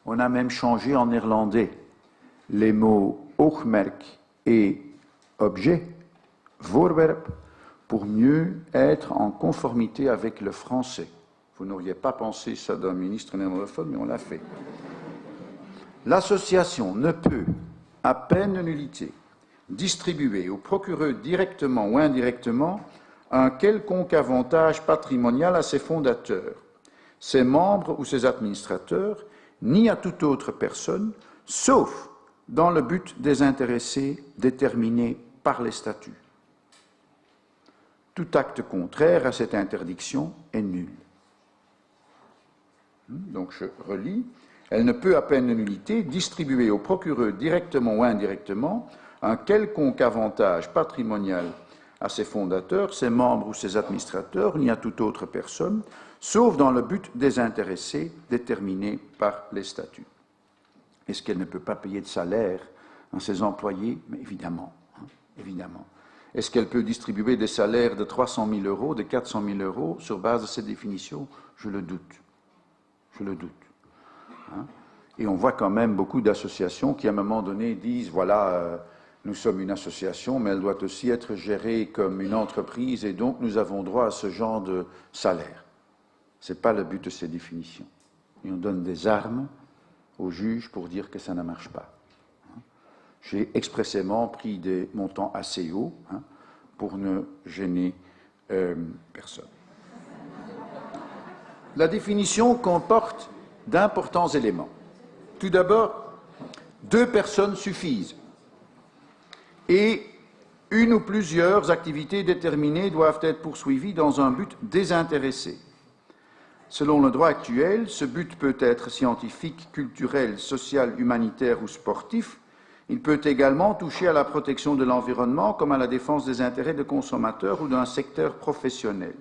On a même changé en néerlandais les mots oogmerk et objet, voorwerp, pour mieux être en conformité avec le français. Vous n'auriez pas pensé ça d'un ministre néerlandophone, mais on l'a fait. L'association ne peut, à peine de nullité, distribuer au procureur directement ou indirectement un quelconque avantage patrimonial à ses fondateurs, ses membres ou ses administrateurs, ni à toute autre personne, sauf dans le but des intéressés déterminés par les statuts. Tout acte contraire à cette interdiction est nul. Donc je relis. Elle ne peut, à peine de nullité, distribuer au procureur directement ou indirectement un quelconque avantage patrimonial à ses fondateurs, ses membres ou ses administrateurs, ni à toute autre personne, sauf dans le but des intéressés déterminés par les statuts. Est-ce qu'elle ne peut pas payer de salaire à ses employés? Mais évidemment, évidemment. Est-ce qu'elle peut distribuer des salaires de 300 000 euros, de 400 000 euros sur base de cette définition? Je le doute. Je le doute. Et on voit quand même beaucoup d'associations qui, à un moment donné, disent, voilà, nous sommes une association, mais elle doit aussi être gérée comme une entreprise, et donc nous avons droit à ce genre de salaire. Ce n'est pas le but de ces définitions. Et on donne des armes aux juges pour dire que ça ne marche pas. J'ai expressément pris des montants assez hauts pour ne gêner personne. La définition comporte d'importants éléments. Tout d'abord, 2 personnes suffisent et une ou plusieurs activités déterminées doivent être poursuivies dans un but désintéressé. Selon le droit actuel, ce but peut être scientifique, culturel, social, humanitaire ou sportif. Il peut également toucher à la protection de l'environnement comme à la défense des intérêts de consommateurs ou d'un secteur professionnel.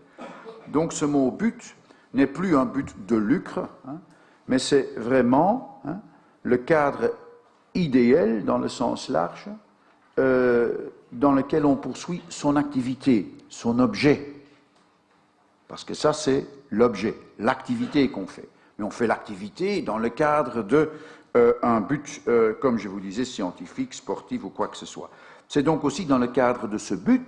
Donc ce mot « but » n'est plus un but de lucre, mais c'est vraiment le cadre idéal, dans le sens large, dans lequel on poursuit son activité, son objet. Parce que ça, c'est l'objet, l'activité qu'on fait. Mais on fait l'activité dans le cadre d'un but, comme je vous disais, scientifique, sportif ou quoi que ce soit. C'est donc aussi dans le cadre de ce but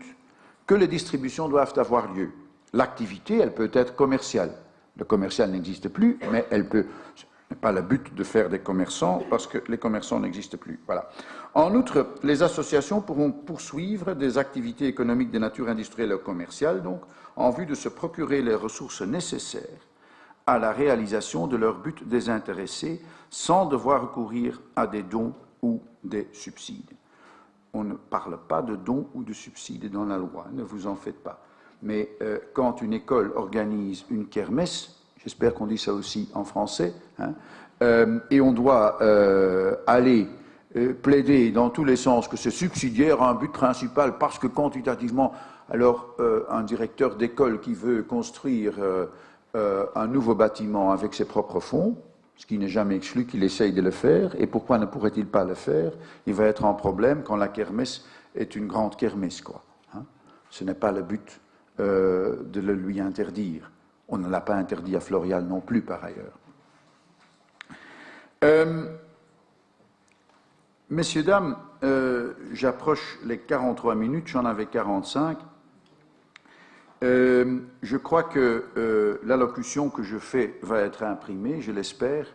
que les distributions doivent avoir lieu. L'activité, elle peut être commerciale. Le commercial n'existe plus, mais elle peut... Ce n'est pas le but de faire des commerçants, parce que les commerçants n'existent plus. Voilà. En outre, les associations pourront poursuivre des activités économiques de nature industrielle ou commerciale, donc, en vue de se procurer les ressources nécessaires à la réalisation de leur but désintéressé, sans devoir recourir à des dons ou des subsides. On ne parle pas de dons ou de subsides dans la loi, ne vous en faites pas. Mais quand une école organise une kermesse, j'espère qu'on dit ça aussi en français, et on doit aller plaider dans tous les sens que c'est subsidiaire à un but principal, parce que quantitativement, alors un directeur d'école qui veut construire un nouveau bâtiment avec ses propres fonds, ce qui n'est jamais exclu qu'il essaye de le faire, et pourquoi ne pourrait-il pas le faire? Il va être en problème quand la kermesse est une grande kermesse, quoi. Ce n'est pas le but de le lui interdire. On ne l'a pas interdit à Florial non plus, par ailleurs. Messieurs, dames, j'approche les 43 minutes, j'en avais 45. Je crois que l'allocution que je fais va être imprimée, je l'espère.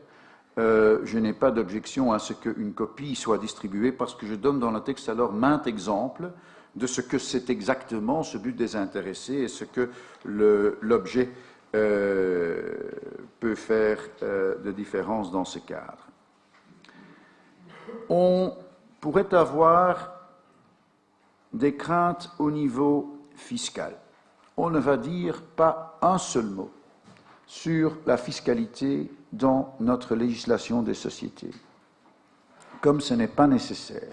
Je n'ai pas d'objection à ce qu'une copie soit distribuée, parce que je donne dans le texte alors maints exemples de ce que c'est exactement ce but désintéressé et ce que l'objet peut faire de différence dans ce cadre. On pourrait avoir des craintes au niveau fiscal. On ne va dire pas un seul mot sur la fiscalité dans notre législation des sociétés, comme ce n'est pas nécessaire.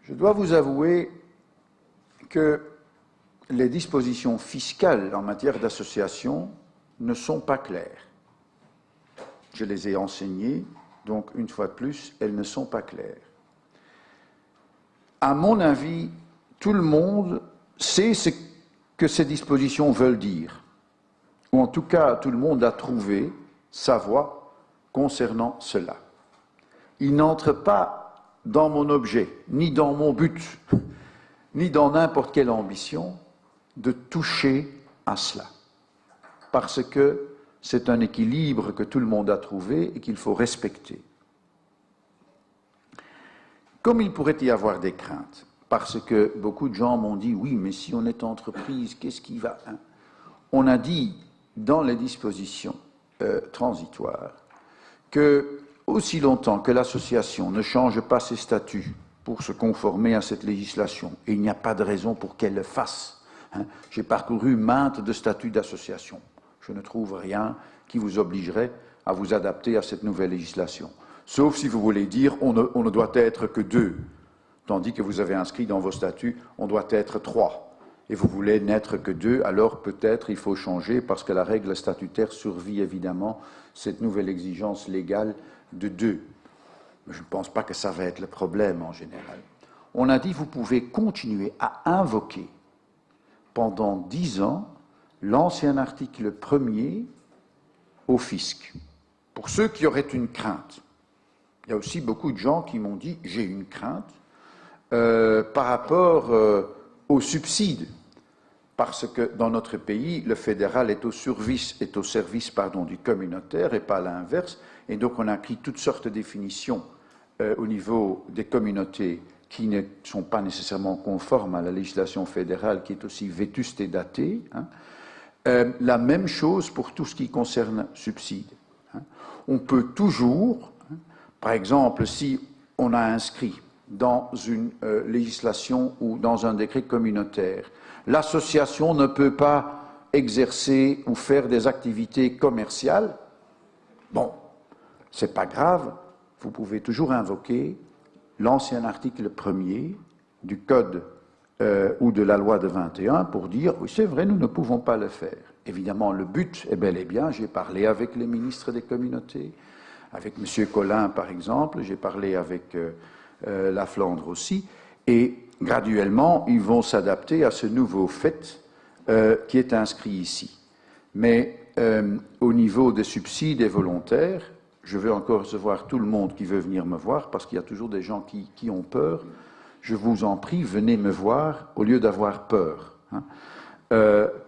Je dois vous avouer que les dispositions fiscales en matière d'association ne sont pas claires. Je les ai enseignées, donc une fois de plus, elles ne sont pas claires. À mon avis, tout le monde sait ce que ces dispositions veulent dire, ou en tout cas, tout le monde a trouvé sa voie concernant cela. Il n'entre pas dans mon objet, ni dans mon but, ni dans n'importe quelle ambition de toucher à cela. Parce que c'est un équilibre que tout le monde a trouvé et qu'il faut respecter. Comme il pourrait y avoir des craintes, parce que beaucoup de gens m'ont dit, oui, mais si on est entreprise, qu'est-ce qui va... On a dit dans les dispositions transitoires que aussi longtemps que l'association ne change pas ses statuts pour se conformer à cette législation, et il n'y a pas de raison pour qu'elle le fasse. J'ai parcouru maintes de statuts d'association. Je ne trouve rien qui vous obligerait à vous adapter à cette nouvelle législation. Sauf si vous voulez dire on ne doit être que 2, tandis que vous avez inscrit dans vos statuts on doit être 3. Et vous voulez n'être que 2, alors peut-être il faut changer parce que la règle statutaire survit évidemment cette nouvelle exigence légale de 2. Mais je ne pense pas que ça va être le problème en général. On a dit vous pouvez continuer à invoquer pendant 10 ans l'ancien article 1er au fisc. Pour ceux qui auraient une crainte, il y a aussi beaucoup de gens qui m'ont dit j'ai une crainte par rapport aux subsides, parce que dans notre pays, le fédéral est au service du communautaire et pas l'inverse, et donc on a pris toutes sortes de définitions au niveau des communautés qui ne sont pas nécessairement conformes à la législation fédérale, qui est aussi vétuste et datée. La même chose pour tout ce qui concerne subsides. On peut toujours, par exemple, si on a inscrit dans une législation ou dans un décret communautaire, l'association ne peut pas exercer ou faire des activités commerciales, bon, c'est pas grave, vous pouvez toujours invoquer l'ancien article 1er du Code ou de la loi de 21 pour dire, oui, c'est vrai, nous ne pouvons pas le faire. Évidemment, le but est bel et bien, j'ai parlé avec les ministres des communautés, avec M. Collin, par exemple, j'ai parlé avec la Flandre aussi, et graduellement, ils vont s'adapter à ce nouveau fait qui est inscrit ici. Mais au niveau des subsides et volontaires, je veux encore recevoir tout le monde qui veut venir me voir, parce qu'il y a toujours des gens qui ont peur. Je vous en prie, venez me voir au lieu d'avoir peur.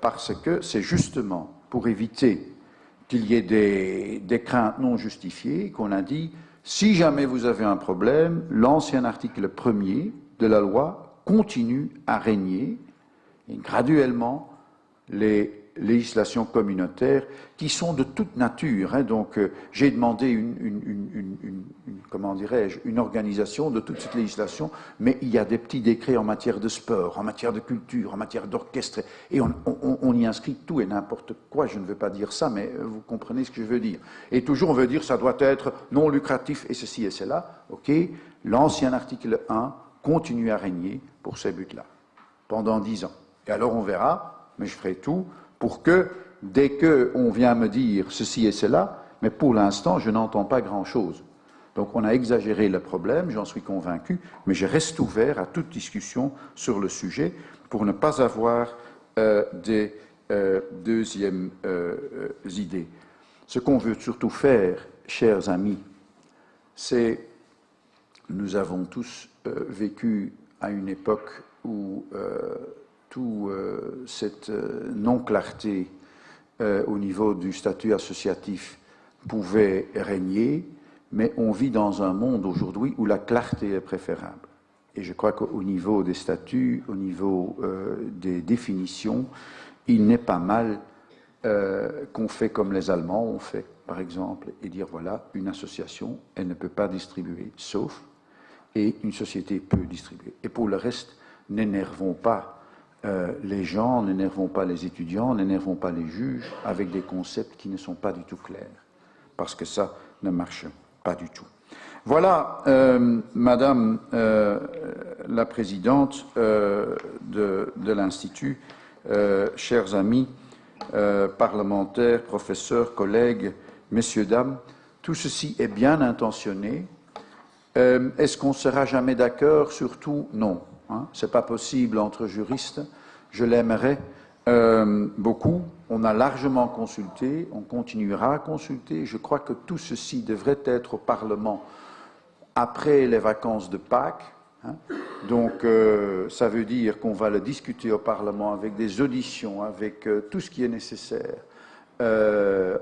Parce que c'est justement pour éviter qu'il y ait des craintes non justifiées qu'on a dit, si jamais vous avez un problème, l'ancien article 1er de la loi continue à régner, et graduellement, les législations communautaires qui sont de toute nature. Donc, j'ai demandé une organisation de toute cette législation, mais il y a des petits décrets en matière de sport, en matière de culture, en matière d'orchestre, et on y inscrit tout et n'importe quoi. Je ne veux pas dire ça, mais vous comprenez ce que je veux dire. Et toujours, on veut dire ça doit être non lucratif et ceci et cela. OK, l'ancien article 1 continue à régner pour ces buts-là, pendant 10 ans. Et alors, on verra, mais je ferai tout pour que, dès qu'on vient me dire ceci et cela, mais pour l'instant, je n'entends pas grand-chose. Donc on a exagéré le problème, j'en suis convaincu, mais je reste ouvert à toute discussion sur le sujet pour ne pas avoir des deuxièmes idées. Ce qu'on veut surtout faire, chers amis, c'est, nous avons tous vécu à une époque où cette non-clarté au niveau du statut associatif pouvait régner, mais on vit dans un monde aujourd'hui où la clarté est préférable. Et je crois qu'au niveau des statuts, au niveau des définitions, il n'est pas mal qu'on fait comme les Allemands ont fait, par exemple, et dire voilà, une association, elle ne peut pas distribuer, sauf, et une société peut distribuer. Et pour le reste, n'énervons pas les gens, n'énervons pas les étudiants, n'énervons pas les juges avec des concepts qui ne sont pas du tout clairs, parce que ça ne marche pas du tout. Voilà, Madame la Présidente de l'Institut, chers amis parlementaires, professeurs, collègues, messieurs, dames, tout ceci est bien intentionné. Est-ce qu'on ne sera jamais d'accord sur tout? Non. Ce n'est pas possible entre juristes. Je l'aimerais, beaucoup. On a largement consulté, on continuera à consulter. Je crois que tout ceci devrait être au Parlement après les vacances de Pâques. Donc, ça veut dire qu'on va le discuter au Parlement avec des auditions, avec tout ce qui est nécessaire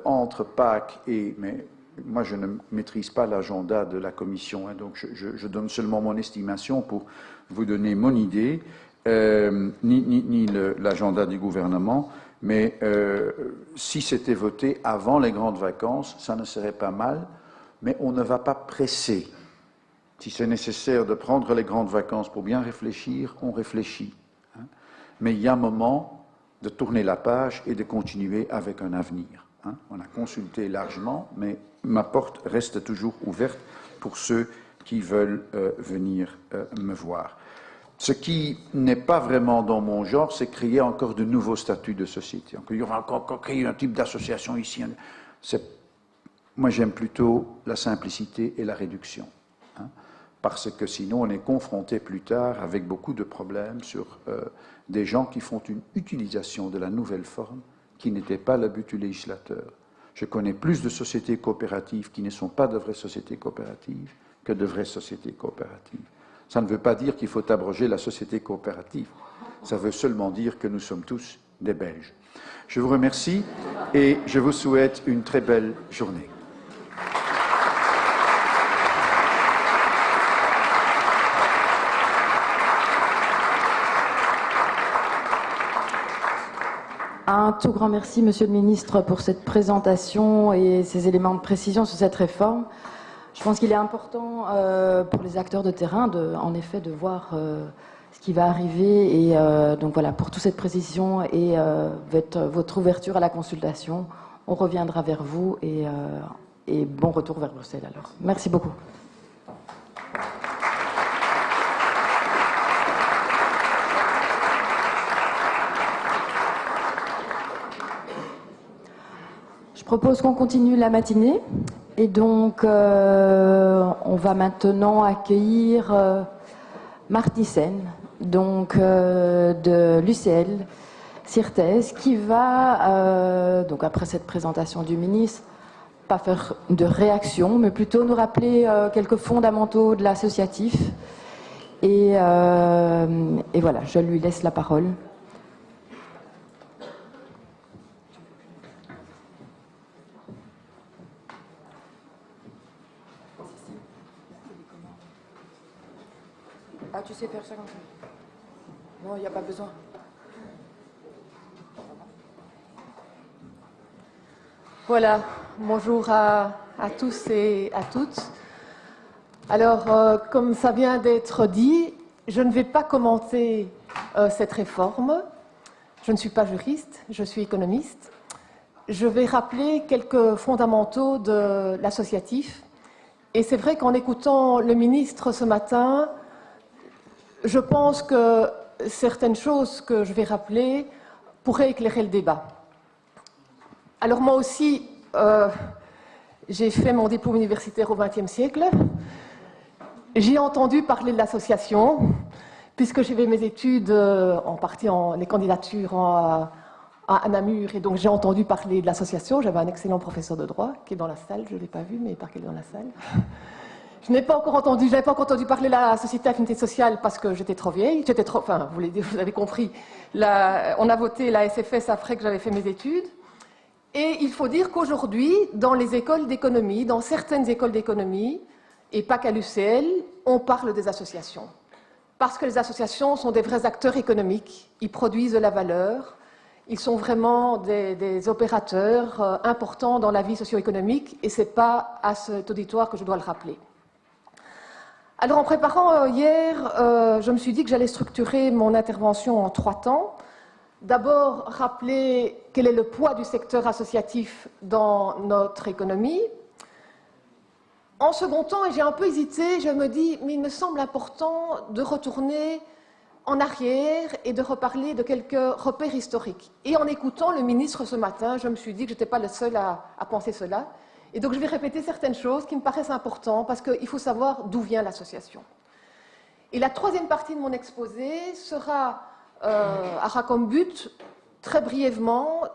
entre Pâques et... Mais moi, je ne maîtrise pas l'agenda de la Commission, donc je donne seulement mon estimation pour vous donner mon idée, ni l'agenda du gouvernement. Mais si c'était voté avant les grandes vacances, ça ne serait pas mal, mais on ne va pas presser. Si c'est nécessaire de prendre les grandes vacances pour bien réfléchir, on réfléchit. Mais il y a un moment de tourner la page et de continuer avec un avenir. On a consulté largement, mais ma porte reste toujours ouverte pour ceux qui veulent venir me voir. Ce qui n'est pas vraiment dans mon genre, c'est créer encore de nouveaux statuts de société. Il y aura encore créer un type d'association ici. Moi, j'aime plutôt la simplicité et la réduction. Parce que sinon, on est confronté plus tard avec beaucoup de problèmes sur des gens qui font une utilisation de la nouvelle forme qui n'était pas le but du législateur. Je connais plus de sociétés coopératives qui ne sont pas de vraies sociétés coopératives que de vraies sociétés coopératives. Ça ne veut pas dire qu'il faut abroger la société coopérative. Ça veut seulement dire que nous sommes tous des Belges. Je vous remercie et je vous souhaite une très belle journée. Un tout grand merci, Monsieur le Ministre, pour cette présentation et ces éléments de précision sur cette réforme. Je pense qu'il est important pour les acteurs de terrain, en effet, de voir ce qui va arriver. Et donc voilà, pour toute cette précision et votre ouverture à la consultation, on reviendra vers vous et bon retour vers Bruxelles alors. Merci beaucoup. Je propose qu'on continue la matinée et donc on va maintenant accueillir Marty Sen, donc de l'UCL Sirtez, qui va, donc après cette présentation du ministre, pas faire de réaction, mais plutôt nous rappeler quelques fondamentaux de l'associatif. Et voilà, je lui laisse la parole. Ah, tu sais faire ça comme ça? Non, il n'y a pas besoin. Voilà, bonjour à tous et à toutes. Alors, comme ça vient d'être dit, je ne vais pas commenter cette réforme. Je ne suis pas juriste, je suis économiste. Je vais rappeler quelques fondamentaux de l'associatif. Et c'est vrai qu'en écoutant le ministre ce matin, je pense que certaines choses que je vais rappeler pourraient éclairer le débat. Alors moi aussi, j'ai fait mon diplôme universitaire au XXe siècle. J'ai entendu parler de l'association, puisque j'ai fait mes études en partie les candidatures à Namur, et donc j'ai entendu parler de l'association. J'avais un excellent professeur de droit qui est dans la salle, je ne l'ai pas vu, mais il paraît qu'il est dans la salle. Je n'avais pas encore entendu parler de la Société Affinité Sociale parce que j'étais trop vieille. Enfin, vous avez compris, on a voté la SFS après que j'avais fait mes études. Et il faut dire qu'aujourd'hui, dans les écoles d'économie, dans certaines écoles d'économie, et pas qu'à l'UCL, on parle des associations. Parce que les associations sont des vrais acteurs économiques, ils produisent de la valeur, ils sont vraiment des opérateurs importants dans la vie socio-économique, et ce n'est pas à cet auditoire que je dois le rappeler. Alors, en préparant hier, je me suis dit que j'allais structurer mon intervention en 3 temps. D'abord, rappeler quel est le poids du secteur associatif dans notre économie. En second temps, et j'ai un peu hésité, je me dis, mais il me semble important de retourner en arrière et de reparler de quelques repères historiques. Et en écoutant le ministre ce matin, je me suis dit que je n'étais pas le seul à penser cela. Et donc, je vais répéter certaines choses qui me paraissent importantes parce qu'il faut savoir d'où vient l'association. Et la troisième partie de mon exposé aura comme but Très brièvement,